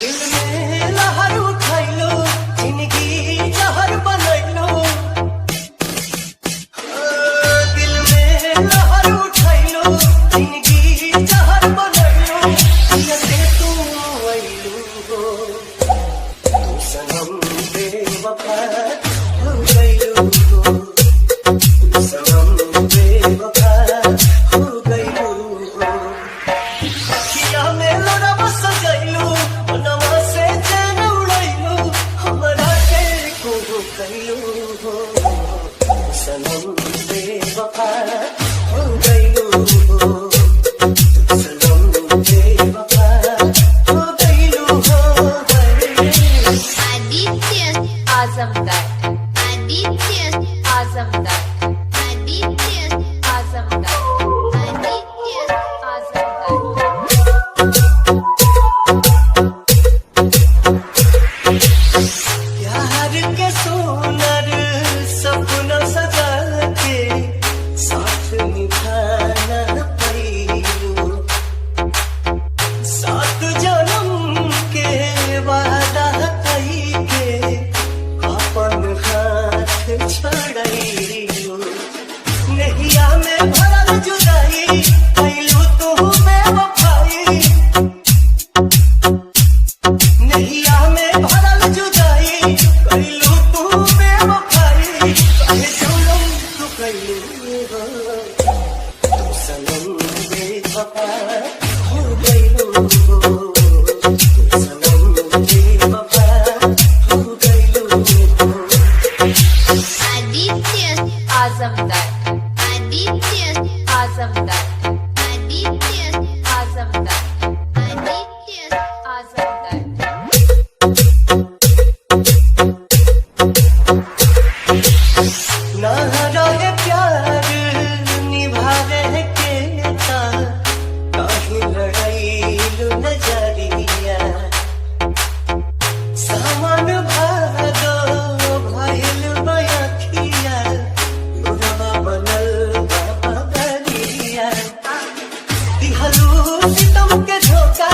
दिल में लहर उठैलो, जिंदगी जहर बनैलो। दिल में लहर उठैलो, जिंदगी जहर बनैलो। जैसे तू अइलू हो, तू सनम बेवफा हो गइलू हो। तू सनम बेवफा हो गइलू हो। अखिया में लोरवा सजैलू, मनवा से चैन उड़ैलू। हमरा के कोहो कइलू हो, सनम बेवफा हो गइलू हो। सनम बेवफा हो गइलू हो। आदित्य आजमगढ़, आदित्य आजमगढ़, आदित्य आजमगढ़, आदित्य आजमगढ़। प्यार के सुनर सपना सजा के साथ निभाना पइलू। सात जन्म के वादा कई के अपन हाथ छड़ैलू। नैया में भरल जुदाई कइलू तू बेवफाई। नैया में भरल जुदाई कइलू तू बेवफाई। काहे जुलम तू कइलू हो, तू सनम बेवफा हो गइलू हो। तू सनम बेवफा हो गइलू हो। आदित्य आजमगढ़, आदित्य आजमगढ़, आदित्य आजमगढ़, आदित्य आजमगढ़। ना रहे प्यार निभावे के ता, काहे लड़ाइलू नजरिया। सावन भादो भइल बयखिया, लोरवा बनल बा बदरिया। दिहलू सितम के धोखा,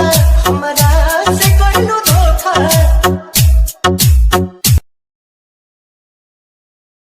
हमरा से कइलू धोखा।